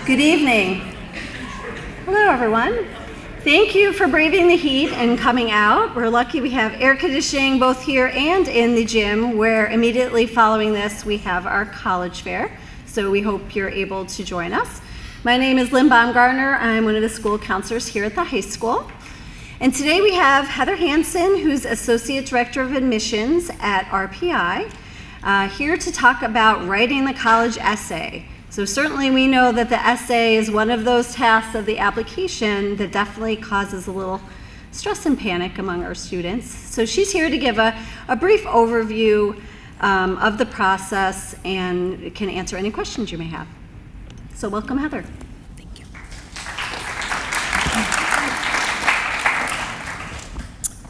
Good evening. Hello, everyone. Thank you for braving the heat and coming out. We're lucky we have air conditioning both here and in the gym, where immediately following this, we have our college fair. So we hope you're able to join us. My name is Lynn Baumgartner. I'm one of the school counselors here at the high school. And today we have Heather Hansen, who's Associate Director of Admissions at RPI, here to talk about writing the college essay. So certainly we know that the essay is one of those tasks of the application that definitely causes a little stress and panic among our students. So she's here to give a brief overview of the process and can answer any questions you may have. So welcome, Heather. Thank you.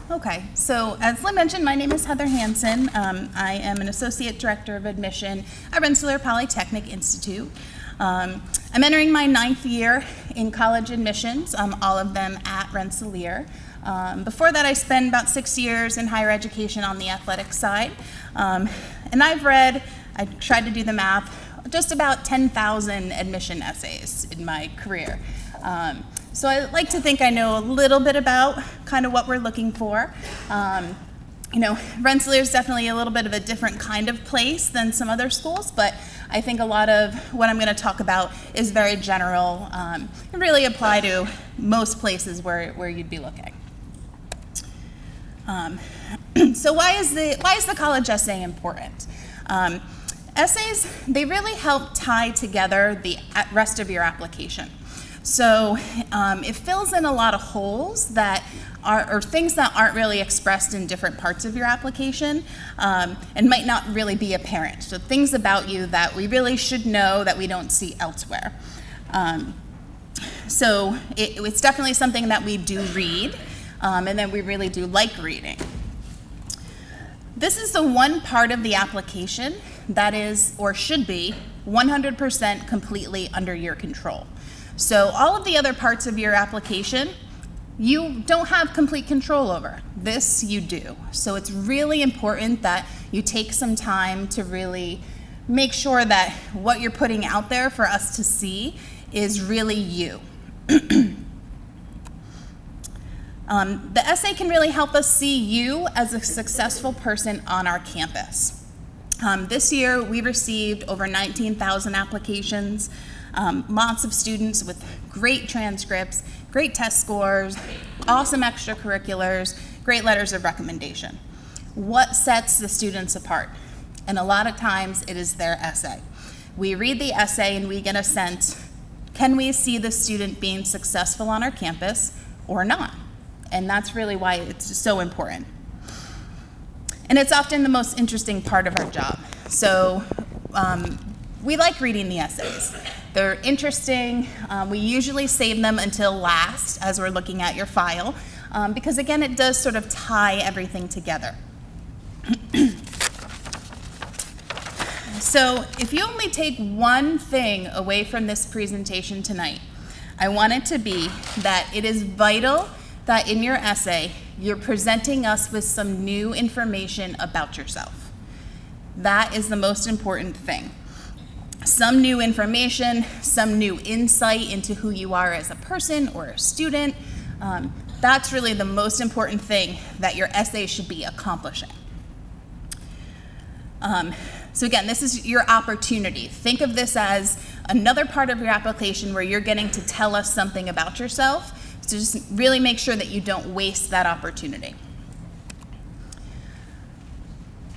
Okay, so as Lynn mentioned, my name is Heather Hansen. I am an Associate Director of Admission at Rensselaer Polytechnic Institute. I'm entering my 9th year in college admissions, all of them at Rensselaer. Before that, I spent about 6 years in higher education on the athletic side. And I tried to do the math, just about 10,000 admission essays in my career. So I like to think I know a little bit about kind of what we're looking for. Rensselaer is definitely a little bit of a different kind of place than some other schools, but I think a lot of what I'm going to talk about is very general and really apply to most places where you'd be looking. So why is the college essay important? Essays, they really help tie together the rest of your application. So it fills in a lot of holes that or things that aren't really expressed in different parts of your application and might not really be apparent. So things about you that we really should know that we don't see elsewhere. So it's definitely something that we do read and that we really do like reading. This is the one part of the application that is, or should be, 100% completely under your control. So all of the other parts of your application, you don't have complete control over. This you do. So it's really important that you take some time to really make sure that what you're putting out there for us to see is really you. The essay can really help us see you as a successful person on our campus. This year, we received over 19,000 applications, lots of students with great transcripts, great test scores, awesome extracurriculars, great letters of recommendation. What sets the students apart? And a lot of times, it is their essay. We read the essay and we get a sense, can we see the student being successful on our campus or not? And that's really why it's so important. And it's often the most interesting part of our job. So we like reading the essays. They're interesting. We usually save them until last as we're looking at your file, because again, it does sort of tie everything together. So if you only take one thing away from this presentation tonight, I want it to be that it is vital that in your essay, you're presenting us with some new information about yourself. That is the most important thing. Some new information, some new insight into who you are as a person or a student. That's really the most important thing that your essay should be accomplishing. So again, this is your opportunity. Think of this as another part of your application where you're getting to tell us something about yourself. So just really make sure that you don't waste that opportunity.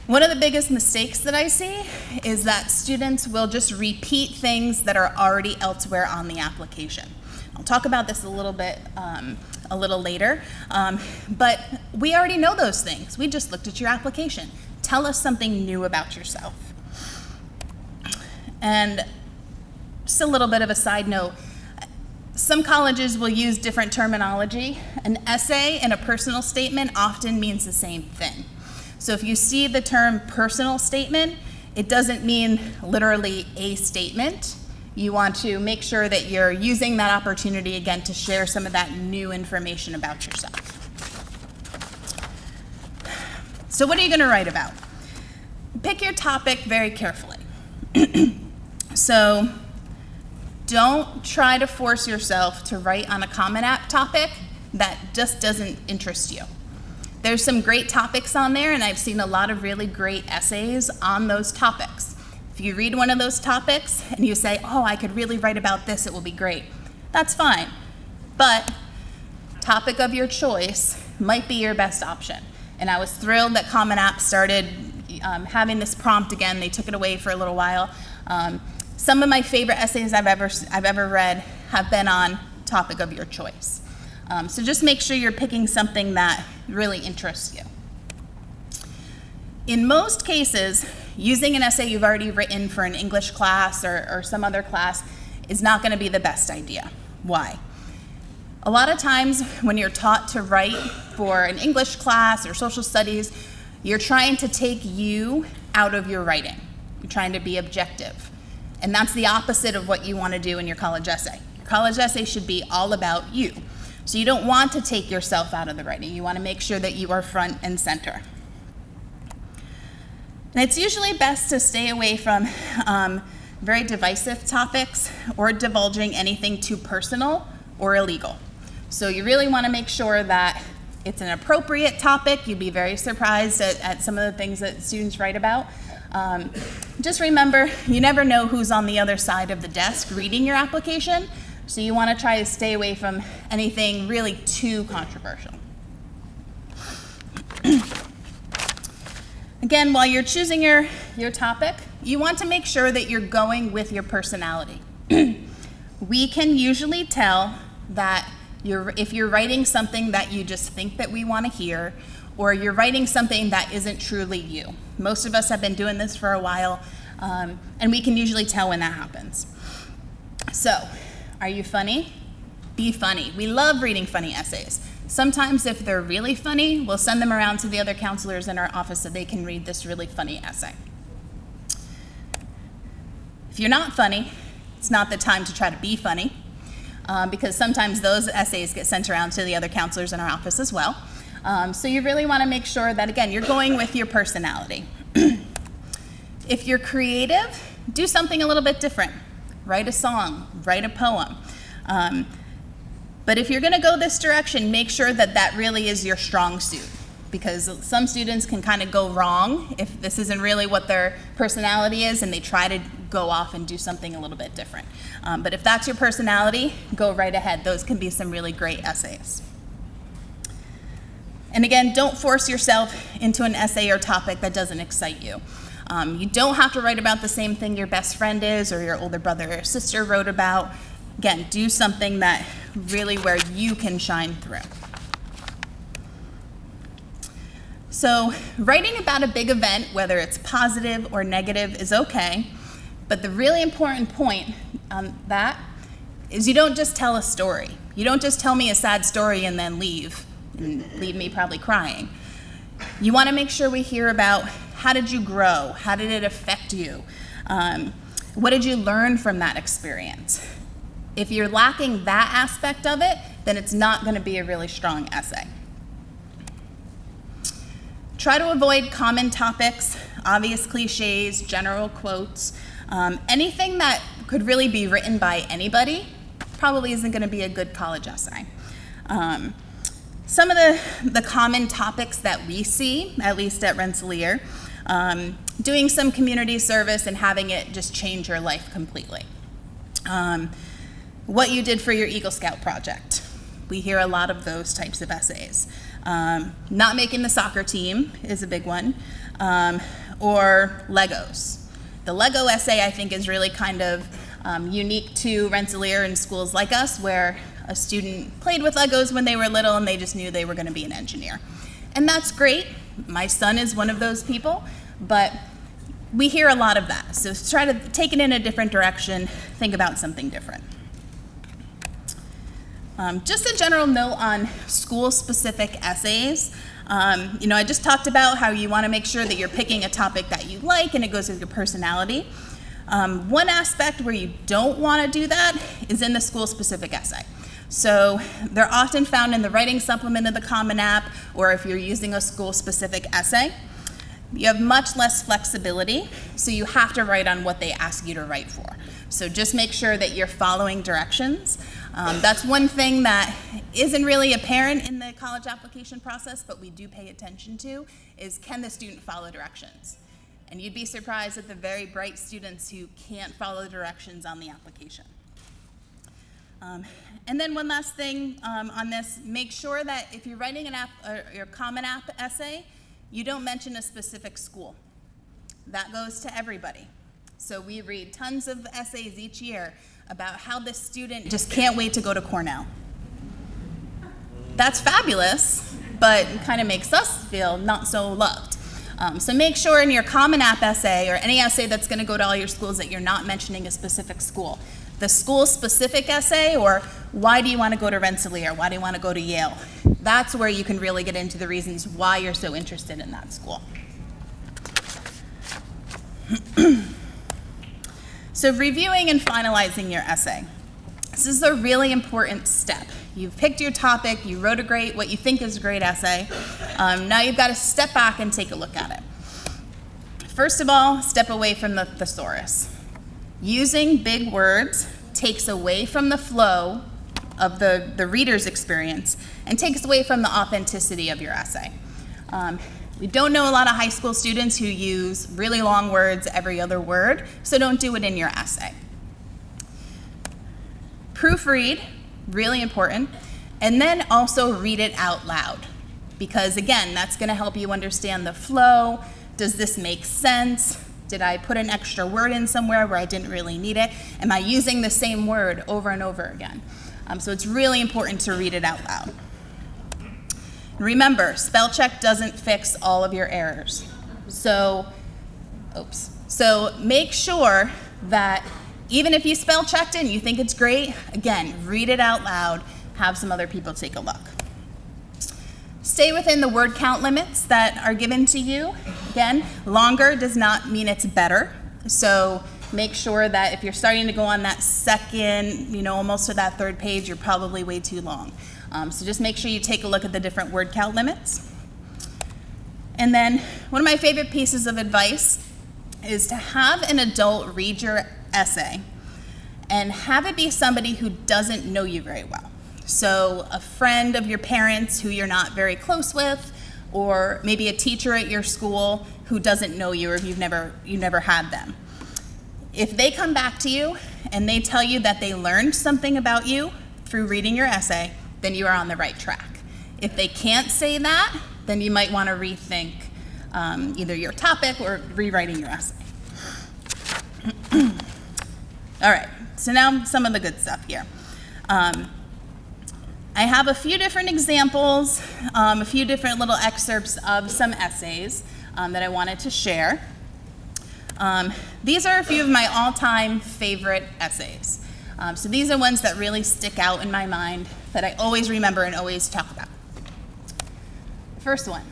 One of the biggest mistakes that I see is that students will just repeat things that are already elsewhere on the application. I'll talk about this a little bit a little later, but we already know those things. We just looked at your application. Tell us something new about yourself. And just a little bit of a side note, some colleges will use different terminology. An essay and a personal statement often means the same thing. So if you see the term personal statement, it doesn't mean literally a statement. You want to make sure that you're using that opportunity again to share some of that new information about yourself. So what are you going to write about? Pick your topic very carefully. So don't try to force yourself to write on a Common App topic that just doesn't interest you. There's some great topics on there, and I've seen a lot of really great essays on those topics. If you read one of those topics and you say, oh, I could really write about this, it will be great, that's fine. But topic of your choice might be your best option. And I was thrilled that Common App started having this prompt again. They took it away for a little while. Some of my favorite essays I've ever read have been on topic of your choice. So just make sure you're picking something that really interests you. In most cases, using an essay you've already written for an English class or some other class is not going to be the best idea. Why? A lot of times when you're taught to write for an English class or social studies, you're trying to take you out of your writing. You're trying to be objective. And that's the opposite of what you want to do in your college essay. Your college essay should be all about you. So you don't want to take yourself out of the writing. You want to make sure that you are front and center. And it's usually best to stay away from very divisive topics or divulging anything too personal or illegal. So you really want to make sure that it's an appropriate topic. You'd be very surprised at some of the things that students write about. Just remember, you never know who's on the other side of the desk reading your application, so you want to try to stay away from anything really too controversial. Again, while you're choosing your topic, you want to make sure that you're going with your personality. We can usually tell that if you're writing something that you just think that we want to hear, or you're writing something that isn't truly you. Most of us have been doing this for a while, and we can usually tell when that happens. So, are you funny? Be funny. We love reading funny essays. Sometimes if they're really funny, we'll send them around to the other counselors in our office so they can read this really funny essay. If you're not funny, it's not the time to try to be funny, because sometimes those essays get sent around to the other counselors in our office as well. So you really want to make sure that, again, you're going with your personality. If you're creative, do something a little bit different. Write a song, write a poem. But if you're going to go this direction, make sure that that really is your strong suit, because some students can kind of go wrong if this isn't really what their personality is and they try to go off and do something a little bit different. But if that's your personality, go right ahead. Those can be some really great essays. And again, don't force yourself into an essay or topic that doesn't excite you. You don't have to write about the same thing your best friend is or your older brother or sister wrote about. Again, do something that really where you can shine through. So writing about a big event, whether it's positive or negative, is okay. But the really important point on that is you don't just tell a story. You don't just tell me a sad story and then leave me probably crying. You want to make sure we hear about how did you grow? How did it affect you? What did you learn from that experience? If you're lacking that aspect of it, then it's not going to be a really strong essay. Try to avoid common topics, obvious cliches, general quotes. Anything that could really be written by anybody probably isn't going to be a good college essay. Some of the common topics that we see, at least at Rensselaer, doing some community service and having it just change your life completely. What you did for your Eagle Scout project. We hear a lot of those types of essays. Not making the soccer team is a big one, or Legos. The Lego essay, I think, is really kind of unique to Rensselaer and schools like us, where a student played with Legos when they were little and they just knew they were going to be an engineer. And that's great. My son is one of those people, but we hear a lot of that. So try to take it in a different direction, think about something different. Just a general note on school-specific essays. I just talked about how you want to make sure that you're picking a topic that you like and it goes with your personality. One aspect where you don't want to do that is in the school-specific essay. So they're often found in the writing supplement of the Common App, or if you're using a school-specific essay. you have much less flexibility, so you have to write on what they ask you to write for. So just make sure that you're following directions. That's one thing that isn't really apparent in the college application process, but we do pay attention to, is can the student follow directions? And you'd be surprised at the very bright students who can't follow directions on the application. And then one last thing on this, make sure that if you're writing an your Common App essay, you don't mention a specific school. That goes to everybody. So we read tons of essays each year about how this student just can't wait to go to Cornell. That's fabulous, but it kind of makes us feel not so loved. So make sure in your Common App essay or any essay that's going to go to all your schools that you're not mentioning a specific school. The school-specific essay, or why do you want to go to Rensselaer? Why do you want to go to Yale? That's where you can really get into the reasons why you're so interested in that school. So reviewing and finalizing your essay. This is a really important step. You've picked your topic, you wrote what you think is a great essay. Now you've got to step back and take a look at it. First of all, step away from the thesaurus. Using big words takes away from the flow of the reader's experience and takes away from the authenticity of your essay. We don't know a lot of high school students who use really long words every other word, so don't do it in your essay. Proofread, really important, and then also read it out loud, because again, that's going to help you understand the flow. Does this make sense? Did I put an extra word in somewhere where I didn't really need it? Am I using the same word over and over again? So it's really important to read it out loud. Remember, spell check doesn't fix all of your errors. So make sure that even if you spell checked it and you think it's great, again, read it out loud, have some other people take a look. Stay within the word count limits that are given to you. Again, longer does not mean it's better. So make sure that if you're starting to go on that second, almost to that third page, you're probably way too long. So just make sure you take a look at the different word count limits. And then one of my favorite pieces of advice is to have an adult read your essay and have it be somebody who doesn't know you very well. So a friend of your parents who you're not very close with, or maybe a teacher at your school who doesn't know you, or if you've never had them. If they come back to you and they tell you that they learned something about you through reading your essay, then you are on the right track. If they can't say that, then you might want to rethink either your topic or rewriting your essay. All right, so now some of the good stuff here. I have a few different examples, a few different little excerpts of some essays that I wanted to share. These are a few of my all-time favorite essays. So these are ones that really stick out in my mind that I always remember and always talk about. First one,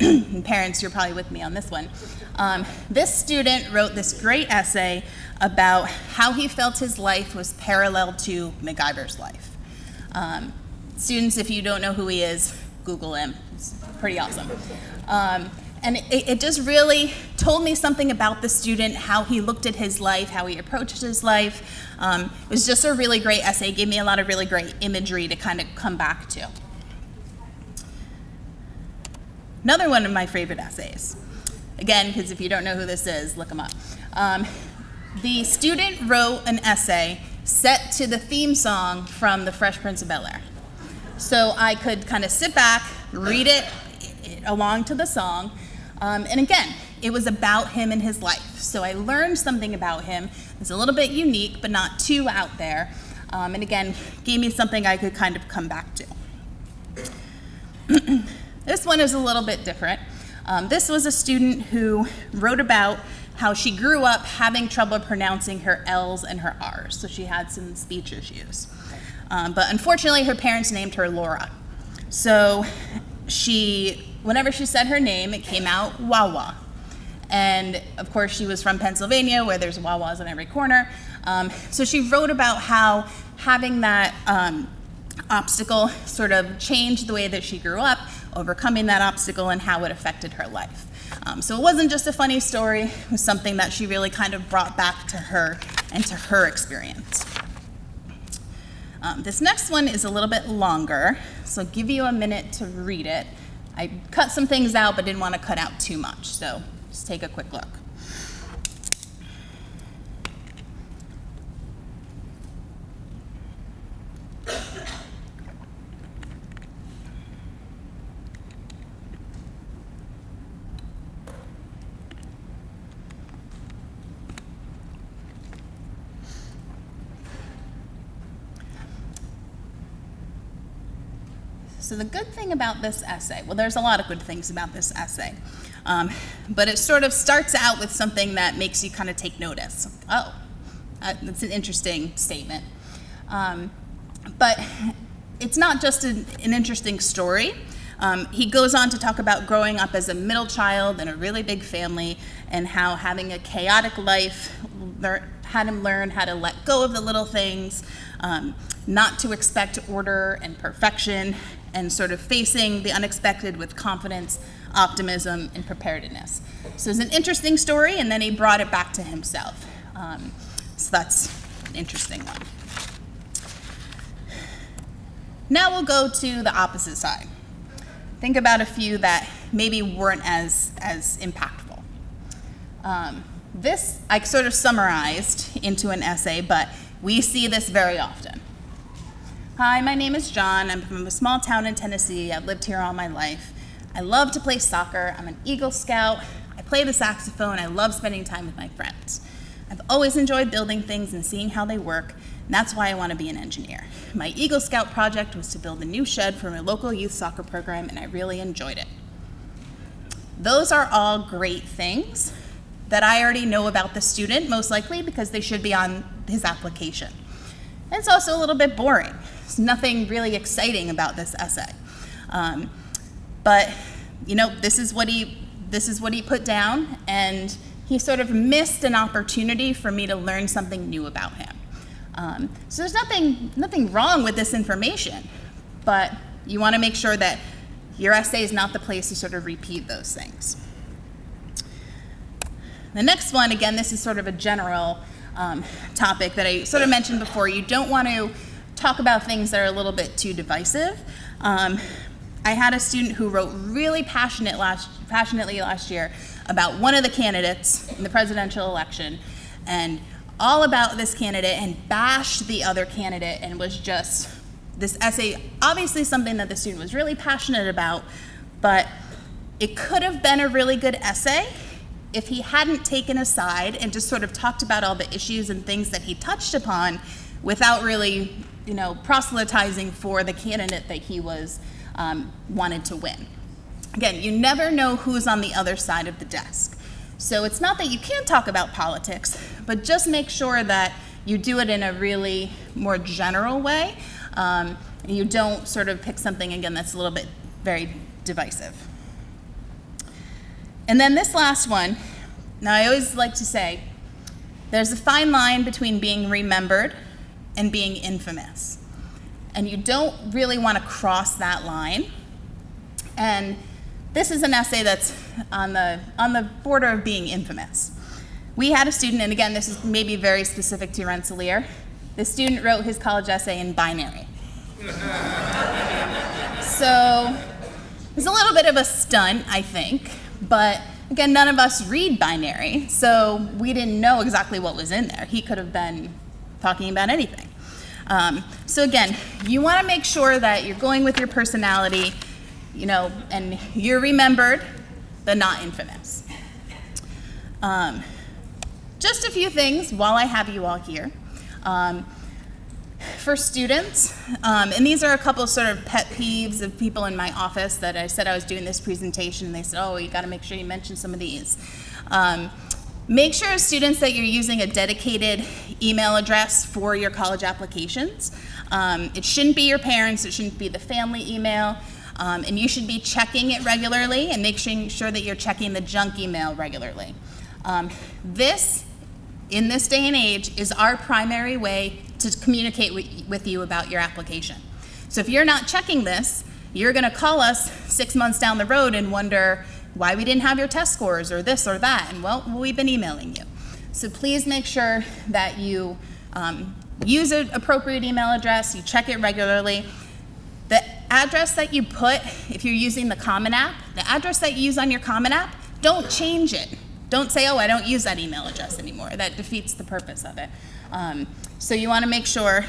and parents, you're probably with me on this one. This student wrote this great essay about how he felt his life was parallel to MacGyver's life. Students, if you don't know who he is, Google him. It's pretty awesome. And it just really told me something about the student, how he looked at his life, how he approached his life. It was just a really great essay. It gave me a lot of really great imagery to kind of come back to. Another one of my favorite essays. Again, because if you don't know who this is, look him up. The student wrote an essay set to the theme song from The Fresh Prince of Bel-Air. So I could kind of sit back, read it along to the song, and again, it was about him and his life. So I learned something about him. It's a little bit unique, but not too out there. And again, gave me something I could kind of come back to. This one is a little bit different. This was a student who wrote about how she grew up having trouble pronouncing her L's and her R's. So she had some speech issues. But unfortunately, her parents named her Laura. So whenever she said her name, it came out Wawa. And of course, she was from Pennsylvania, where there's Wawas on every corner. So she wrote about how having that obstacle sort of changed the way that she grew up, overcoming that obstacle, and how it affected her life. So it wasn't just a funny story, it was something that she really kind of brought back to her and to her experience. This next one is a little bit longer, so I'll give you a minute to read it. I cut some things out, but didn't want to cut out too much, so just take a quick look. So the good thing about this essay, well, there's a lot of good things about this essay, but it sort of starts out with something that makes you kind of take notice. Oh, that's an interesting statement. But it's not just an interesting story. He goes on to talk about growing up as a middle child in a really big family and how having a chaotic life had him learn how to let go of the little things, not to expect order and perfection, and sort of facing the unexpected with confidence, optimism, and preparedness. So it's an interesting story, and then he brought it back to himself. So that's an interesting one. Now we'll go to the opposite side. Think about a few that maybe weren't as impactful. This I sort of summarized into an essay, but we see this very often. Hi, my name is John. I'm from a small town in Tennessee. I've lived here all my life. I love to play soccer. I'm an Eagle Scout. I play the saxophone. I love spending time with my friends. I've always enjoyed building things and seeing how they work, and that's why I want to be an engineer. My Eagle Scout project was to build a new shed for my local youth soccer program, and I really enjoyed it. Those are all great things that I already know about the student, most likely because they should be on his application. And it's also a little bit boring. There's nothing really exciting about this essay. But you know, this is what he put down, and he sort of missed an opportunity for me to learn something new about him. So there's nothing wrong with this information, but you want to make sure that your essay is not the place to sort of repeat those things. The next one, again, this is sort of a general topic that I sort of mentioned before. You don't want to talk about things that are a little bit too divisive. I had a student who wrote really passionately last year about one of the candidates in the presidential election, and all about this candidate, and bashed the other candidate, and was just this essay, obviously something that the student was really passionate about, but it could have been a really good essay if he hadn't taken a side and just sort of talked about all the issues and things that he touched upon without really, proselytizing for the candidate that he was wanted to win. Again, you never know who's on the other side of the desk. So it's not that you can't talk about politics, but just make sure that you do it in a really more general way. And you don't sort of pick something, again, that's a little bit very divisive. And then this last one, now I always like to say, there's a fine line between being remembered and being infamous. And you don't really want to cross that line. And this is an essay that's on the border of being infamous. We had a student, and again, this is maybe very specific to Rensselaer. The student wrote his college essay in binary. So it's a little bit of a stunt, I think, but again, none of us read binary, so we didn't know exactly what was in there. He could have been talking about anything. So again, you want to make sure that you're going with your personality, and you're remembered, but not infamous. Just a few things while I have you all here. For students, and these are a couple sort of pet peeves of people in my office that I said I was doing this presentation, and they said, oh, you got to make sure you mention some of these. Make sure as students that you're using a dedicated email address for your college applications. It shouldn't be your parents, it shouldn't be the family email, and you should be checking it regularly and making sure that you're checking the junk email regularly. This, in this day and age, is our primary way to communicate with you about your application. So if you're not checking this, you're going to call us 6 months down the road and wonder, why we didn't have your test scores or this or that, and well, we've been emailing you. So please make sure that you use an appropriate email address, you check it regularly. The address that you put, if you're using the Common App, the address that you use on your Common App, don't change it. Don't say, oh, I don't use that email address anymore. That defeats the purpose of it. So you want to make sure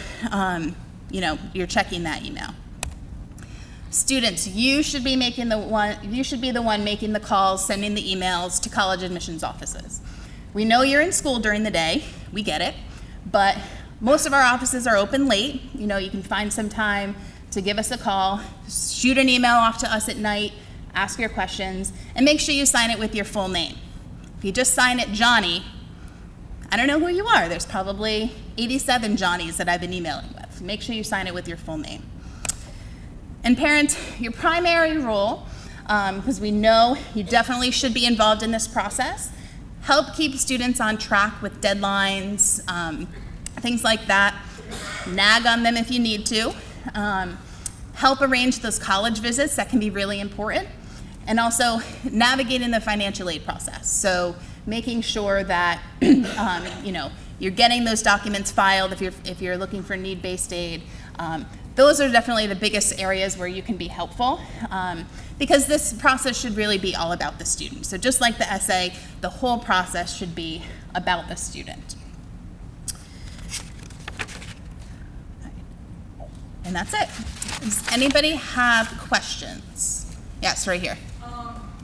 you're checking that email. Students, you should be the one making the calls, sending the emails to college admissions offices. We know you're in school during the day, we get it, but most of our offices are open late. You can find some time to give us a call, shoot an email off to us at night, ask your questions, and make sure you sign it with your full name. If you just sign it Johnny, I don't know who you are. There's probably 87 Johnnies that I've been emailing with. Make sure you sign it with your full name. And parents, your primary role, because we know you definitely should be involved in this process, help keep students on track with deadlines, things like that. Nag on them if you need to. Help arrange those college visits, that can be really important. And also navigating the financial aid process. So making sure that you're getting those documents filed if you're looking for need-based aid. Those are definitely the biggest areas where you can be helpful, because this process should really be all about the student. So just like the essay, the whole process should be about the student. And that's it. Does anybody have questions? Yes, right here.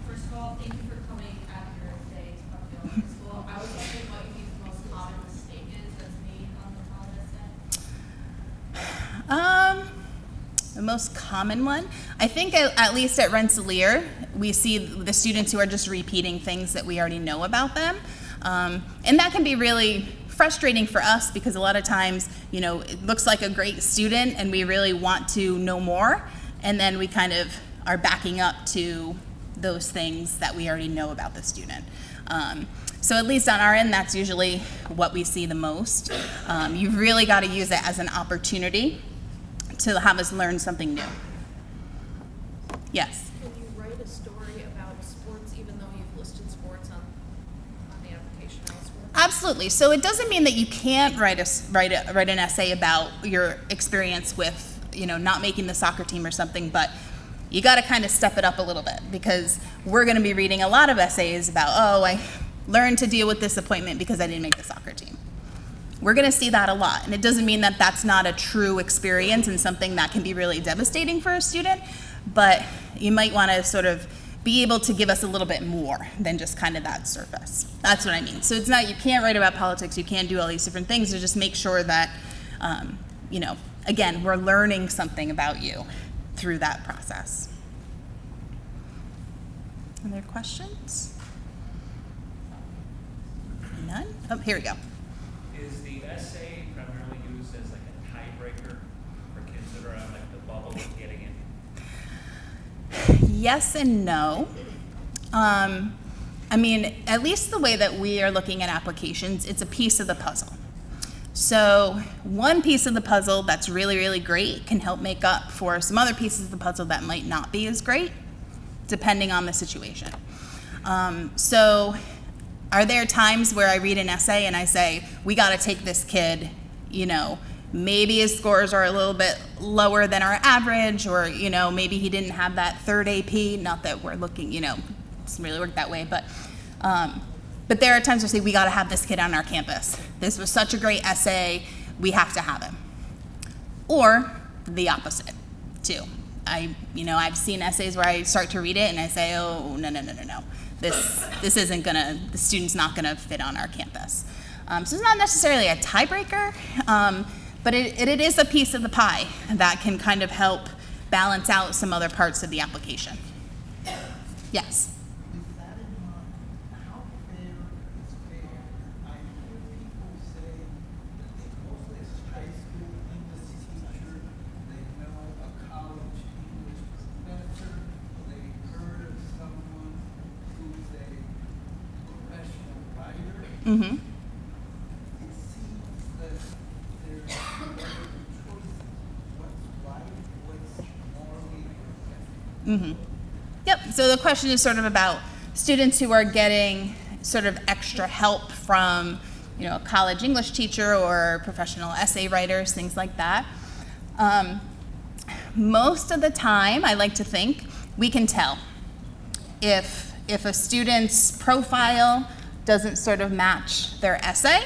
First of all, thank you for coming out here today to talk to the school. I was wondering what you think the most common mistake is that's made on the college essay? The most common one, I think at least at Rensselaer, we see the students who are just repeating things that we already know about them. And that can be really frustrating for us, because a lot of times, it looks like a great student and we really want to know more, and then we kind of are backing up to those things that we already know about the student. So at least on our end, that's usually what we see the most. You've really got to use it as an opportunity to have us learn something new. Yes? Can you write a story about sports even though you've listed sports on the application elsewhere? Absolutely. So it doesn't mean that you can't write an essay about your experience with, not making the soccer team or something, but you got to kind of step it up a little bit, because we're going to be reading a lot of essays about, oh, I learned to deal with disappointment because I didn't make the soccer team. We're going to see that a lot, and it doesn't mean that that's not a true experience and something that can be really devastating for a student, but you might want to sort of be able to give us a little bit more than just kind of that surface. That's what I mean. So it's not, you can't write about politics, you can't do all these different things, to just make sure that, again, we're learning something about you through that process. Other questions? None? Oh, here we go. Is the essay primarily used as like a tiebreaker for kids that are on like the bubble of getting in? Yes and no. At least the way that we are looking at applications, it's a piece of the puzzle. So one piece of the puzzle that's really, really great can help make up for some other pieces of the puzzle that might not be as great, depending on the situation. So are there times where I read an essay and I say, we got to take this kid, maybe his scores are a little bit lower than our average, or, maybe he didn't have that third AP, not that we're looking, it doesn't really work that way, but there are times where I say, we got to have this kid on our campus. This was such a great essay, we have to have him. Or the opposite, too. I've seen essays where I start to read it and I say, oh, no. This isn't gonna, the student's not gonna fit on our campus. So it's not necessarily a tiebreaker, but it is a piece of the pie that can kind of help balance out some other parts of the application. Yes? With that in mind, how fair is fair? I hear people say that they mostly as high school English teacher, they know a college English professor, they heard of someone who's a professional writer. Mm-hmm. It seems that there's other choices. What's right, what's morally or ethical. Mm-hmm. Yep, so the question is sort of about students who are getting sort of extra help from, a college English teacher or professional essay writers, things like that. Most of the time, I like to think, we can tell if a student's profile doesn't sort of match their essay.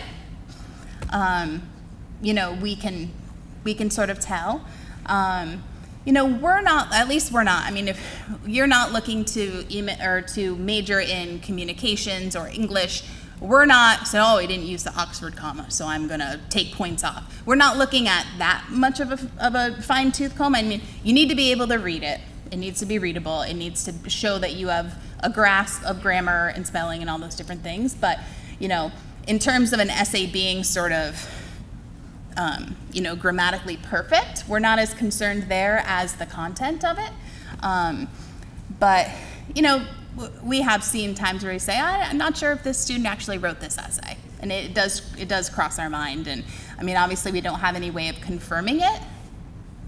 We can sort of tell. We're not, at least we're not. I mean, if you're not looking to major in communications or English, we're not saying, oh, I didn't use the Oxford comma, so I'm going to take points off. We're not looking at that much of a fine-tooth comb. I mean, you need to be able to read it. It needs to be readable. It needs to show that you have a grasp of grammar and spelling and all those different things. But, in terms of an essay being sort of, grammatically perfect, we're not as concerned there as the content of it. But, we have seen times where we say, I'm not sure if this student actually wrote this essay. And it does cross our mind. And, I mean, obviously we don't have any way of confirming it,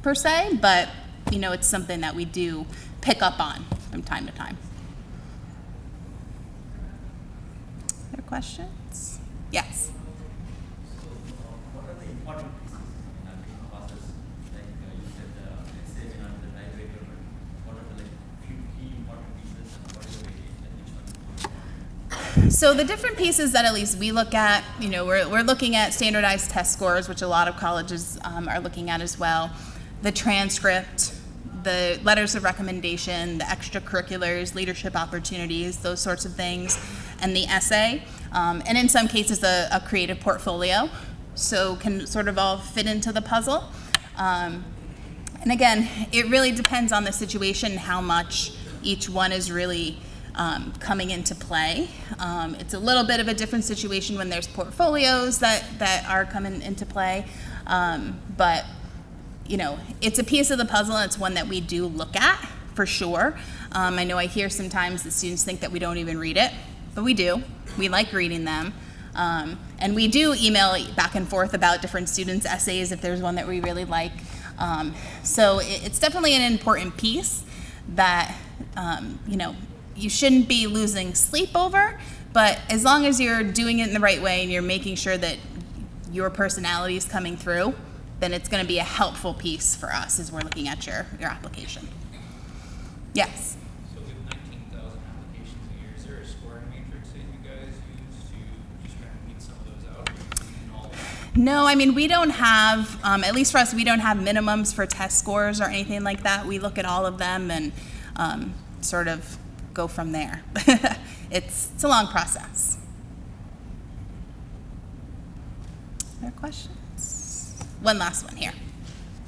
per se, but, it's something that we do pick up on from time to time. Other questions? Yes. What are the important pieces in our main process? Like you said, essay and the tiebreaker, but what are the few key important pieces and what is the weightage and which one? So the different pieces that at least we look at, we're looking at standardized test scores, which a lot of colleges are looking at as well. The transcript, the letters of recommendation, the extracurriculars, leadership opportunities, those sorts of things, and the essay. And in some cases, a creative portfolio, so can sort of all fit into the puzzle. And again, it really depends on the situation, how much each one is really coming into play. It's a little bit of a different situation when there's portfolios that are coming into play, but it's a piece of the puzzle, and it's one that we do look at for sure. I know I hear sometimes the students think that we don't even read it, but we do. We like reading them. And we do email back and forth about different students' essays if there's one that we really like. So it's definitely an important piece that, you shouldn't be losing sleep over, but as long as you're doing it in the right way and you're making sure that your personality is coming through, then it's going to be a helpful piece for us as we're looking at your application. Yes? So with 19,000 applications a year, is there a scoring matrix that you guys use to just try and beat some of those out? And all No, I mean, we don't have, at least for us, we don't have minimums for test scores or anything like that. We look at all of them and sort of go from there. It's a long process. Other questions? One last one here.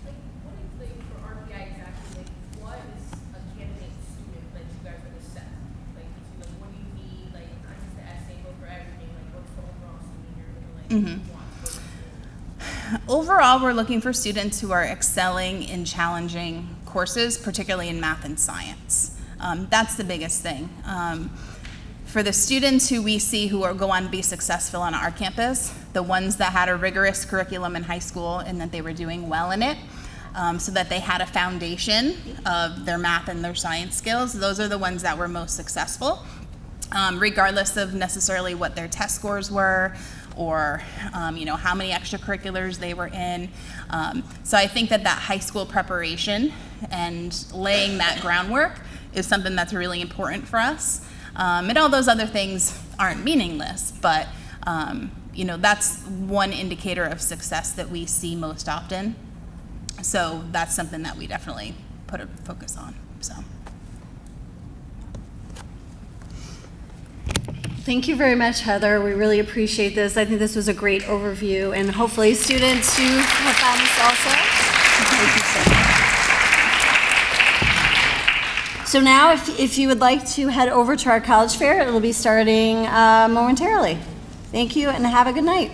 Like, what is, like, for RPI exactly, like, what is a candidate student that you guys are set? Like, what do you need, like, not just the essay, but for everything, like, what's the overall student you're gonna, like, want to go to? Overall, we're looking for students who are excelling in challenging courses, particularly in math and science. That's the biggest thing. For the students who we see who go on to be successful on our campus, the ones that had a rigorous curriculum in high school and that they were doing well in it, so that they had a foundation of their math and their science skills, those are the ones that were most successful, regardless of necessarily what their test scores were or how many extracurriculars they were in. So I think that high school preparation and laying that groundwork is something that's really important for us. And all those other things aren't meaningless, but that's one indicator of success that we see most often. So that's something that we definitely put a focus on. So. Thank you very much, Heather. We really appreciate this. I think this was a great overview, and hopefully students who have found this also. Thank you so much. So now, if you would like to head over to our college fair, it will be starting momentarily. Thank you, and have a good night.